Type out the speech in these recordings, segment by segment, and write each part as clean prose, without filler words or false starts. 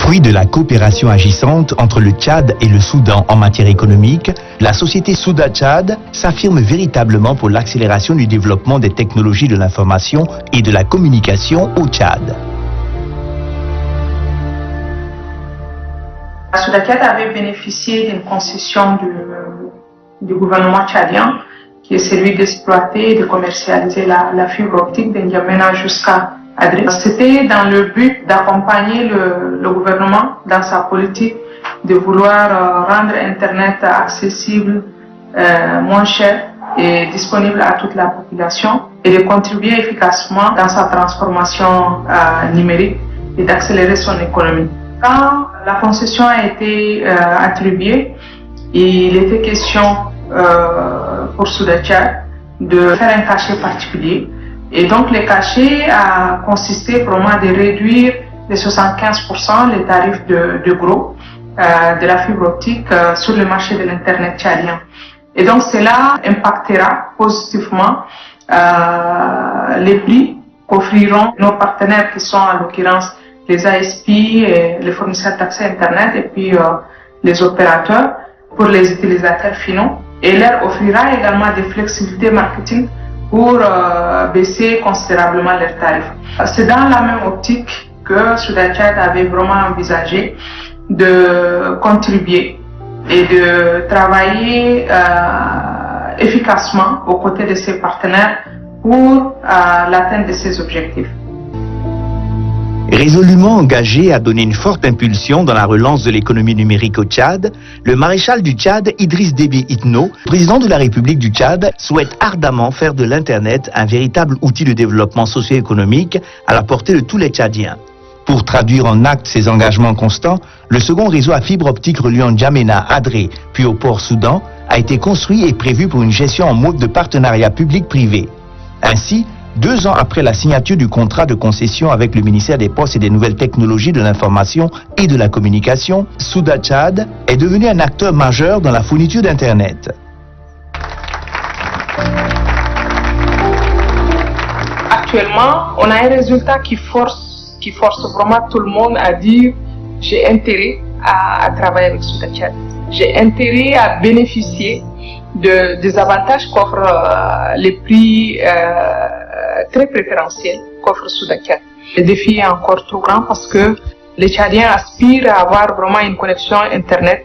Fruit de la coopération agissante entre le Tchad et le Soudan en matière économique, la société Souda-Tchad s'affirme véritablement pour l'accélération du développement des technologies de l'information et de la communication au Tchad. Souda-Tchad avait bénéficié d'une concession du gouvernement tchadien, qui est celui d'exploiter et de commercialiser la fibre optique de N'Djamena jusqu'à Adré. C'était dans le but d'accompagner le gouvernement dans sa politique de vouloir rendre Internet accessible, moins cher et disponible à toute la population et de contribuer efficacement dans sa transformation numérique et d'accélérer son économie. Quand la concession a été attribuée, il était question pour Souda-Tchad de faire un cachet particulier. Et donc le cachet a consisté vraiment de réduire de 75% les tarifs de gros de la fibre optique sur le marché de l'Internet tchadien. Et donc cela impactera positivement les prix qu'offriront nos partenaires qui sont en l'occurrence les ASP, et les fournisseurs d'accès Internet et puis les opérateurs pour les utilisateurs finaux, et leur offrira également des flexibilités marketing pour baisser considérablement leurs tarifs. C'est dans la même optique que Souda-Tchad avait vraiment envisagé de contribuer et de travailler efficacement aux côtés de ses partenaires pour l'atteinte de ses objectifs. Résolument engagé à donner une forte impulsion dans la relance de l'économie numérique au Tchad, le maréchal du Tchad, Idriss Déby Itno, président de la République du Tchad, souhaite ardemment faire de l'Internet un véritable outil de développement socio-économique à la portée de tous les Tchadiens. Pour traduire en actes ses engagements constants, le second réseau à fibre optique reliant N'Djamena, Adré, puis au port Soudan, a été construit et prévu pour une gestion en mode de partenariat public-privé. Ainsi, 2 ans après la signature du contrat de concession avec le ministère des Postes et des Nouvelles Technologies de l'Information et de la Communication, Souda-Tchad est devenu un acteur majeur dans la fourniture d'Internet. Actuellement, on a un résultat qui force vraiment tout le monde à dire j'ai intérêt à travailler avec Souda-Tchad. J'ai intérêt à bénéficier des avantages qu'offrent les prix très préférentiels qu'offre Souda-Tchad. Le défi est encore trop grand parce que les Tchadiens aspirent à avoir vraiment une connexion Internet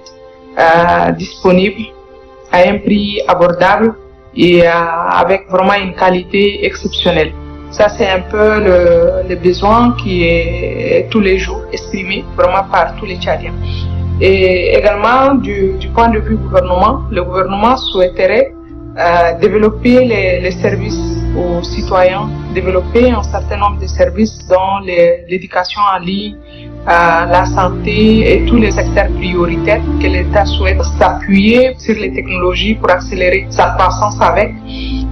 disponible à un prix abordable et avec vraiment une qualité exceptionnelle. Ça, c'est un peu le besoin qui est tous les jours exprimé vraiment par tous les Tchadiens. Et également, du point de vue gouvernement, le gouvernement souhaiterait développer les services aux citoyens, développer un certain nombre de services dont l'éducation en ligne, la santé et tous les secteurs prioritaires que l'État souhaite s'appuyer sur les technologies pour accélérer sa croissance avec.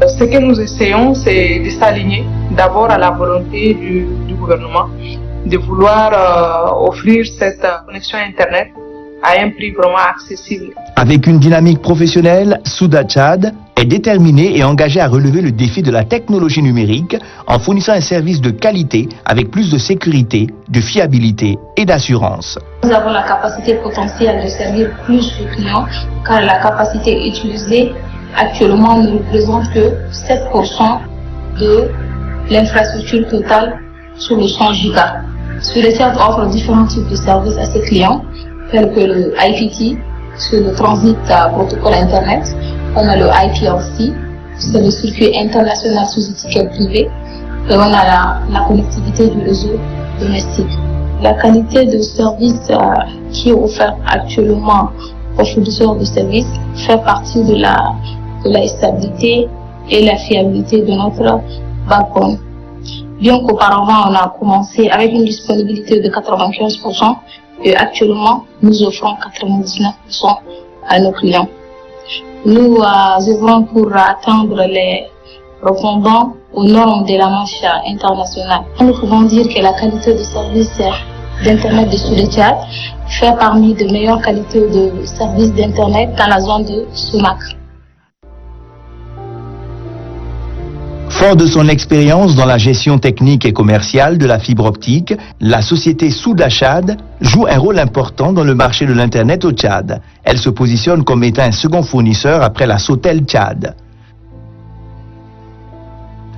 Ce que nous essayons, c'est de s'aligner d'abord à la volonté du gouvernement de vouloir offrir cette connexion Internet à un prix vraiment accessible. Avec une dynamique professionnelle, Souda-Tchad est déterminé et engagé à relever le défi de la technologie numérique en fournissant un service de qualité avec plus de sécurité, de fiabilité et d'assurance. Nous avons la capacité potentielle de servir plus de clients car la capacité utilisée actuellement ne représente que 7% de l'infrastructure totale sur le 100 gigas. Souda-Tchad offre différents types de services à ses clients, tels que le IPT, c'est le transit protocole Internet. On a le IPLC, c'est le circuit international sous étiquette privée. Et on a la connectivité du réseau domestique. La qualité de service qui est offerte actuellement aux fournisseurs de services fait partie de la stabilité et la fiabilité de notre backbone. Bien qu'auparavant, on a commencé avec une disponibilité de 95%, et actuellement, nous offrons 99% à nos clients. Nous œuvrons pour atteindre les répondants aux normes de la marche internationale. Nous pouvons dire que la qualité de service d'Internet de Souda-Tchad fait parmi de meilleures qualités de services d'Internet dans la zone de Sumac. Fort de son expérience dans la gestion technique et commerciale de la fibre optique, la société Souda Tchad joue un rôle important dans le marché de l'Internet au Tchad. Elle se positionne comme étant un second fournisseur après la Sotel Tchad.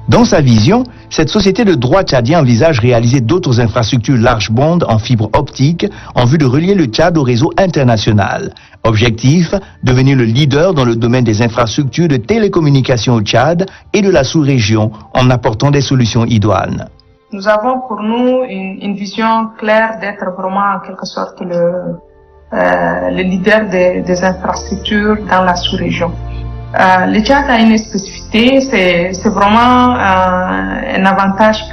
Dans sa vision, cette société de droit tchadien envisage réaliser d'autres infrastructures large bande en fibre optique en vue de relier le Tchad au réseau international. Objectif, devenir le leader dans le domaine des infrastructures de télécommunications au Tchad et de la sous-région en apportant des solutions idoines. Nous avons pour nous une vision claire d'être vraiment en quelque sorte le leader des infrastructures dans la sous-région. Le Tchad a une spécificité, c'est vraiment un avantage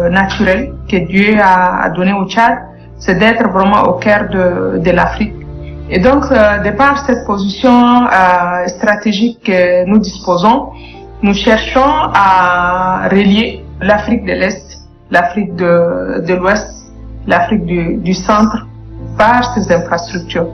naturel que Dieu a donné au Tchad, c'est d'être vraiment au cœur de l'Afrique. Et donc, de par cette position stratégique que nous disposons, nous cherchons à relier l'Afrique de l'Est, l'Afrique de l'Ouest, l'Afrique du Centre par ces infrastructures.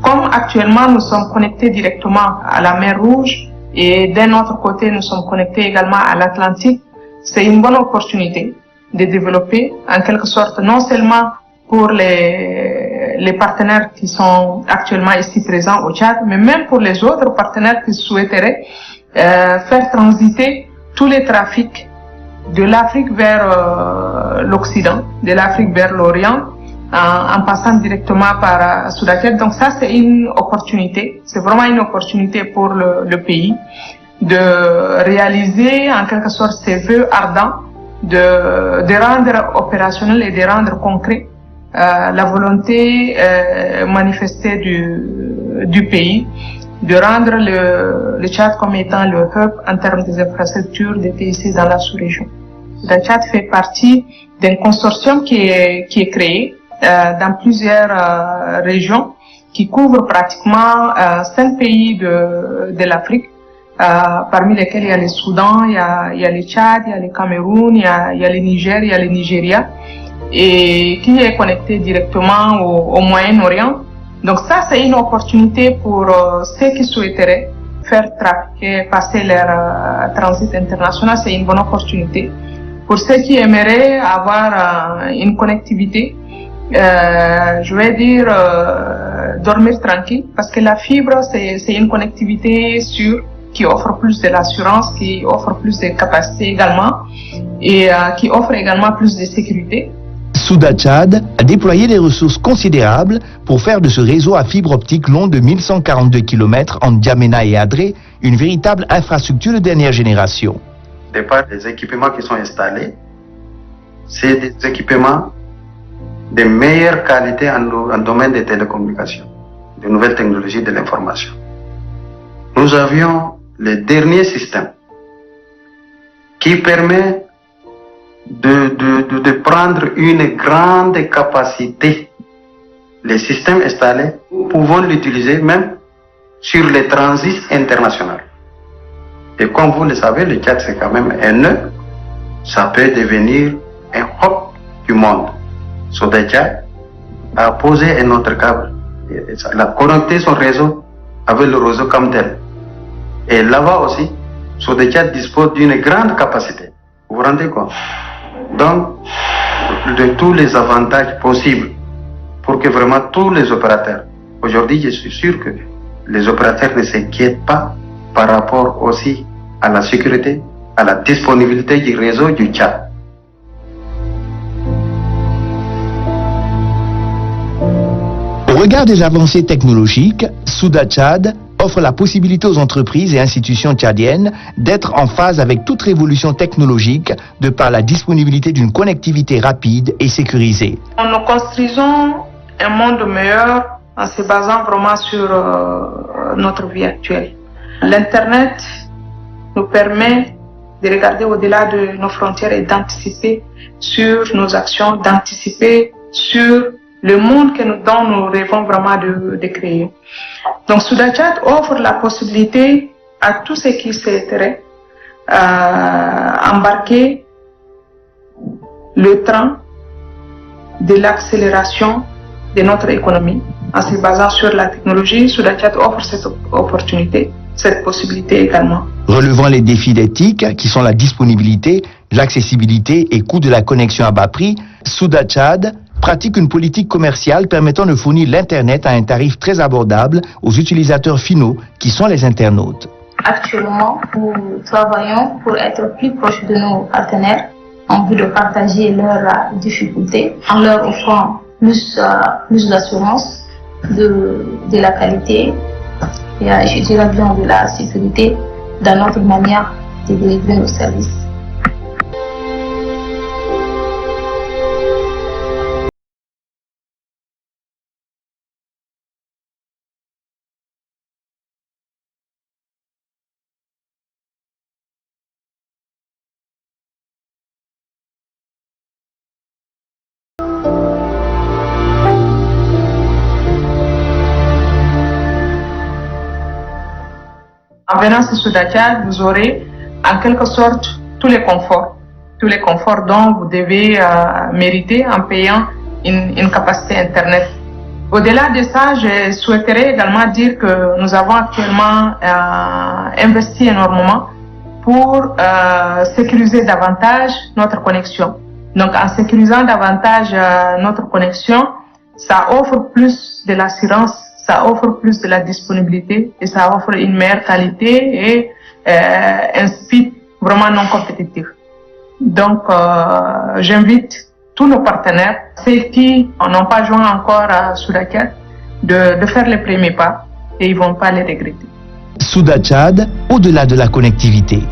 Comme actuellement nous sommes connectés directement à la mer Rouge et d'un autre côté nous sommes connectés également à l'Atlantique, c'est une bonne opportunité de développer en quelque sorte non seulement pour les partenaires qui sont actuellement ici présents au Tchad, mais même pour les autres partenaires qui souhaiteraient faire transiter tous les trafics de l'Afrique vers l'Occident, de l'Afrique vers l'Orient, en passant directement par Souda Tchad. Donc ça, c'est une opportunité, c'est vraiment une opportunité pour le pays de réaliser en quelque sorte ses vœux ardents, de rendre opérationnel et de rendre concret la volonté manifestée du pays, de rendre le Tchad comme étant le hub en termes des infrastructures des TIC dans la sous-région. Le Tchad fait partie d'un consortium qui est créé dans plusieurs régions, qui couvre pratiquement 5 pays de l'Afrique, parmi lesquels il y a le Soudan, il y a le Tchad, il y a le Cameroun, il y a le Niger, il y a le Nigeria, et qui est connecté directement au Moyen-Orient. Donc ça, c'est une opportunité pour ceux qui souhaiteraient faire trafiquer, passer leur transit international, c'est une bonne opportunité. Pour ceux qui aimeraient avoir une connectivité, je vais dire dormir tranquille, parce que la fibre, c'est une connectivité sûre, qui offre plus de l'assurance, qui offre plus de capacité également, et qui offre également plus de sécurité. Souda Tchad a déployé des ressources considérables pour faire de ce réseau à fibre optique long de 1142 km entre N'Djamena et Adré une véritable infrastructure de dernière génération. De part des équipements qui sont installés, c'est des équipements de meilleure qualité en domaine des télécommunications, de nouvelles technologies de l'information. Nous avions le dernier système qui permet de prendre une grande capacité. Les systèmes installés, nous pouvons l'utiliser même sur les transits internationaux. Et comme vous le savez, le Tchad c'est quand même un nœud, ça peut devenir un hub du monde. Souda Tchad a posé un autre câble, il a connecté son réseau avec le réseau comme tel. Et là-bas aussi, Souda Tchad dispose d'une grande capacité. Vous vous rendez compte? Donc, de tous les avantages possibles pour que vraiment tous les opérateurs, aujourd'hui je suis sûr que les opérateurs ne s'inquiètent pas par rapport aussi à la sécurité, à la disponibilité du réseau du Tchad. Au regard des avancées technologiques, Souda Tchad offre la possibilité aux entreprises et institutions tchadiennes d'être en phase avec toute révolution technologique de par la disponibilité d'une connectivité rapide et sécurisée. Nous construisons un monde meilleur en se basant vraiment sur notre vie actuelle. L'Internet nous permet de regarder au-delà de nos frontières et d'anticiper sur nos actions, d'anticiper sur le monde dont nous rêvons vraiment de créer. Donc Souda Tchad offre la possibilité à tous ceux qui souhaiteraient embarquer le train de l'accélération de notre économie en se basant sur la technologie. Souda Tchad offre cette opportunité. cette possibilité également. Relevant les défis d'éthique qui sont la disponibilité, l'accessibilité et coût de la connexion à bas prix, Souda Tchad pratique une politique commerciale permettant de fournir l'Internet à un tarif très abordable aux utilisateurs finaux qui sont les internautes. Actuellement, nous travaillons pour être plus proches de nos partenaires en vue de partager leurs difficultés en leur offrant plus d'assurance, de la qualité et je dirais bien de la sécurité dans notre manière de délivrer nos services. En venant sur Souda Tchad, vous aurez en quelque sorte tous les conforts dont vous devez mériter en payant une capacité Internet. Au-delà de ça, je souhaiterais également dire que nous avons actuellement investi énormément pour sécuriser davantage notre connexion. Donc en sécurisant davantage notre connexion, ça offre plus de l'assurance, ça offre plus de la disponibilité et ça offre une meilleure qualité et un speed vraiment non compétitif. Donc j'invite tous nos partenaires, ceux qui n'ont pas joint encore à Souda Tchad, de faire les premiers pas et ils ne vont pas les regretter. Souda Tchad, au-delà de la connectivité.